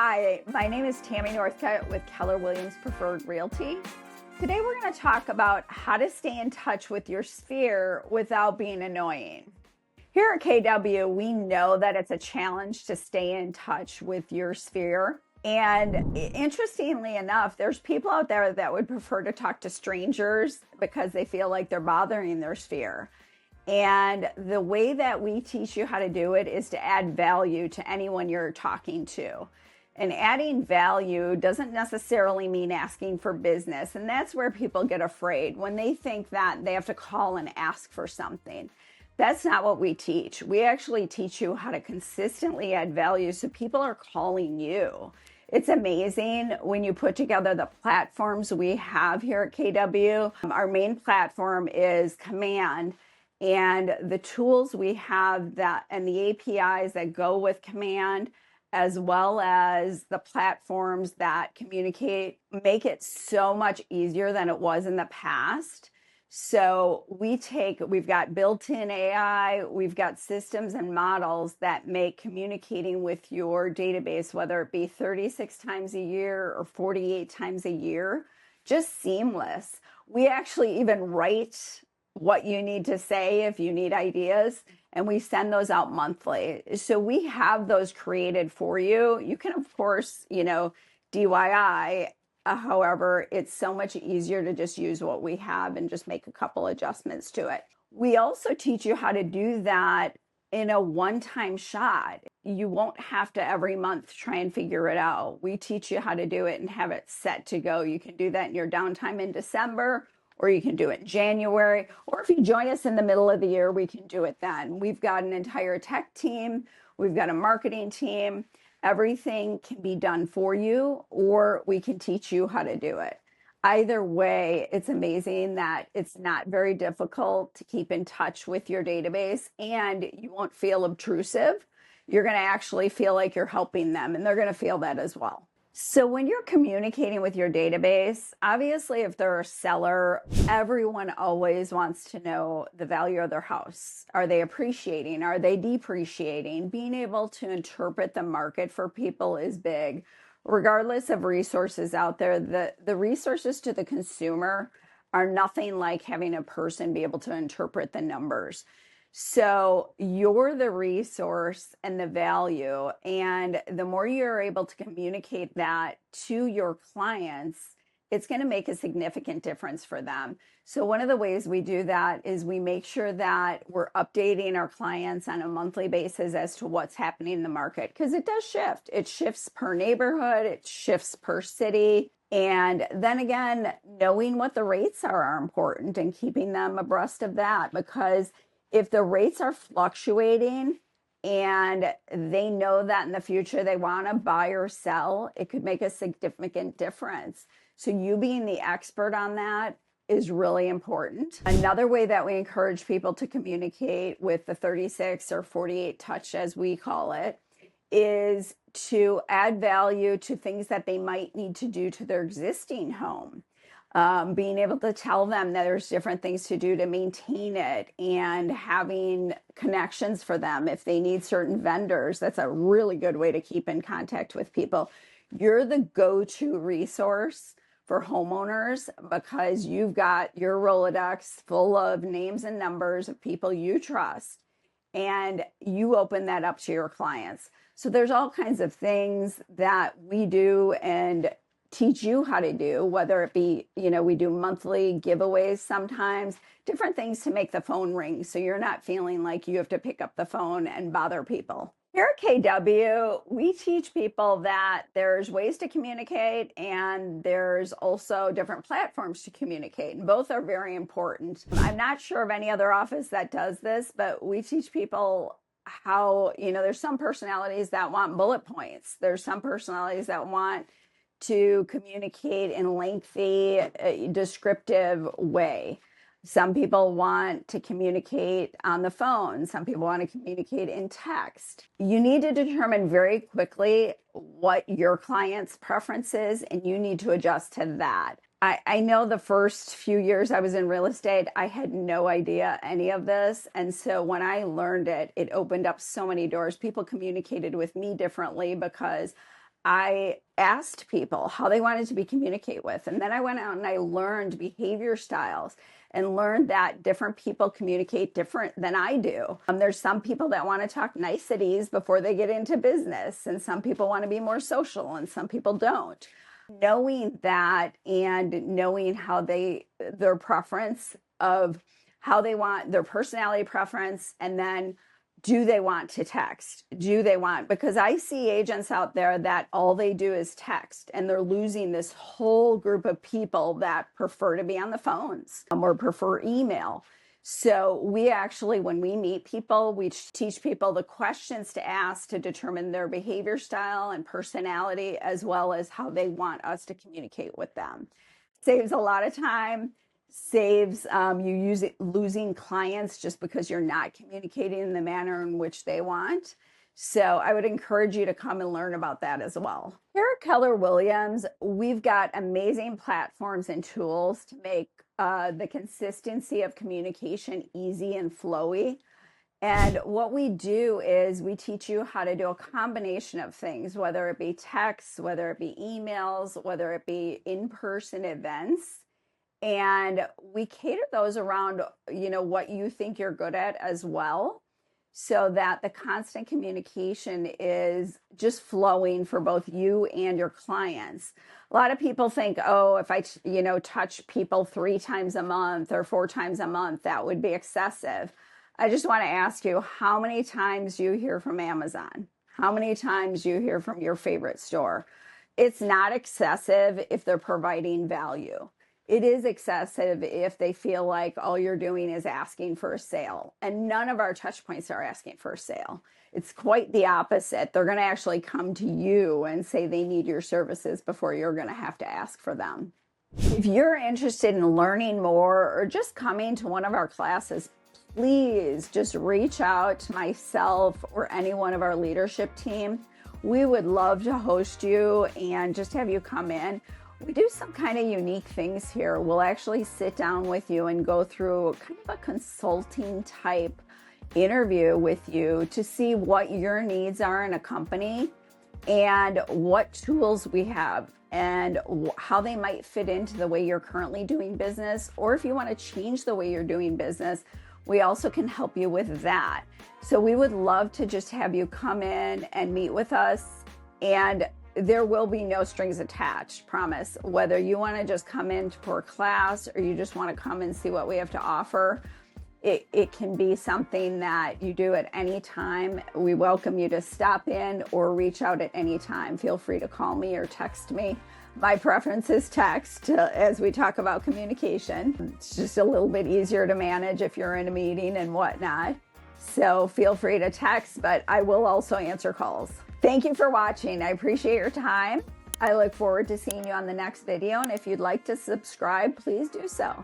Hi, my name is Tammy Northcutt with Keller Williams Preferred Realty. Today we're going to talk about how to stay in touch with your sphere without being annoying. Here at KW, we know that it's a challenge to stay in touch with your sphere. And interestingly enough, there's people out there that would prefer to talk to strangers because they feel like they're bothering their sphere. And the way that we teach you how to do it is to add value to anyone you're talking to. And adding value doesn't necessarily mean asking for business. And that's where people get afraid when they think that they have to call and ask for something. That's not what we teach. We actually teach you how to consistently add value so people are calling you. It's amazing when you put together the platforms we have here at KW. Our main platform is Command. And the tools we have that and the APIs that go with Command, as well as the platforms that communicate, make it so much easier than it was in the past. So we've got built-in AI, we've got systems and models that make communicating with your database, whether it be 36 times a year or 48 times a year, just seamless. We actually even write what you need to say if you need ideas, and we send those out monthly. So we have those created for you. You can, of course, DIY. However, it's so much easier to just use what we have and just make a couple adjustments to it. We also teach you how to do that in a one-time shot. You won't have to every month try and figure it out. We teach you how to do it and have it set to go. You can do that in your downtime in December, or you can do it in January, or if you join us in the middle of the year, we can do it then. We've got an entire tech team, we've got a marketing team. Everything can be done for you, or we can teach you how to do it. Either way, it's amazing that it's not very difficult to keep in touch with your database, and you won't feel obtrusive. You're going to actually feel like you're helping them, and they're going to feel that as well. So when you're communicating with your database, obviously if they're a seller, everyone always wants to know the value of their house. Are they appreciating? Are they depreciating? Being able to interpret the market for people is big. Regardless of resources out there, the resources to the consumer are nothing like having a person be able to interpret the numbers. So you're the resource and the value, and the more you're able to communicate that to your clients, it's going to make a significant difference for them. So one of the ways we do that is we make sure that we're updating our clients on a monthly basis as to what's happening in the market, because it does shift. It shifts per neighborhood, it shifts per city. And then again, knowing what the rates are important and keeping them abreast of that, because if the rates are fluctuating and they know that in the future they want to buy or sell, it could make a significant difference. So you being the expert on that is really important. Another way that we encourage people to communicate with the 36 or 48 touch, as we call it, is to add value to things that they might need to do to their existing home. Being able to tell them that there's different things to do to maintain it, and having connections for them if they need certain vendors. That's a really good way to keep in contact with people. You're the go-to resource for homeowners because you've got your Rolodex full of names and numbers of people you trust, and you open that up to your clients. So there's all kinds of things that we do and teach you how to do, whether it be, we do monthly giveaways sometimes, different things to make the phone ring so you're not feeling like you have to pick up the phone and bother people. Here at KW, we teach people that there's ways to communicate and there's also different platforms to communicate, and both are very important. I'm not sure of any other office that does this, but we teach people how, there's some personalities that want bullet points. There's some personalities that want to communicate in lengthy, descriptive way. Some people want to communicate on the phone. Some people want to communicate in text. You need to determine very quickly what your client's preference is, and you need to adjust to that. I know the first few years I was in real estate, I had no idea any of this. And so when I learned it, it opened up so many doors. People communicated with me differently because I asked people how they wanted to be communicated with. And then I went out and I learned behavior styles and learned that different people communicate different than I do. There's some people that want to talk niceties before they get into business, and some people want to be more social, and some people don't. Knowing that and knowing how their preference of how they want their personality preference, and then do they want to text? Because I see agents out there that all they do is text, and they're losing this whole group of people that prefer to be on the phones or prefer email. So we actually, when we meet people, we teach people the questions to ask to determine their behavior style and personality, as well as how they want us to communicate with them. Saves a lot of time. Saves losing clients just because you're not communicating in the manner in which they want. So I would encourage you to come and learn about that as well. Here at Keller Williams, we've got amazing platforms and tools to make the consistency of communication easy and flowy. And what we do is we teach you how to do a combination of things, whether it be texts, whether it be emails, whether it be in-person events. And we cater those around, what you think you're good at as well, so that the constant communication is just flowing for both you and your clients. A lot of people think, oh, if I, touch people 3 times a month or 4 times a month, that would be excessive. I just want to ask you, how many times you hear from Amazon? How many times you hear from your favorite store? It's not excessive if they're providing value. It is excessive if they feel like all you're doing is asking for a sale. And none of our touch points are asking for a sale. It's quite the opposite. They're going to actually come to you and say they need your services before you're going to have to ask for them. If you're interested in learning more or just coming to one of our classes, please just reach out to myself or any one of our leadership team. We would love to host you and just have you come in. We do some kind of unique things here. We'll actually sit down with you and go through kind of a consulting type interview with you to see what your needs are in a company and what tools we have and how they might fit into the way you're currently doing business. Or if you want to change the way you're doing business, we also can help you with that. So we would love to just have you come in and meet with us, and there will be no strings attached, promise. Whether you want to just come in for a class or you just want to come and see what we have to offer, it can be something that you do at any time. We welcome you to stop in or reach out at any time. Feel free to call me or text me. My preference is text as we talk about communication. It's just a little bit easier to manage if you're in a meeting and whatnot. So feel free to text, but I will also answer calls. Thank you for watching. I appreciate your time. I look forward to seeing you on the next video. And if you'd like to subscribe, please do so.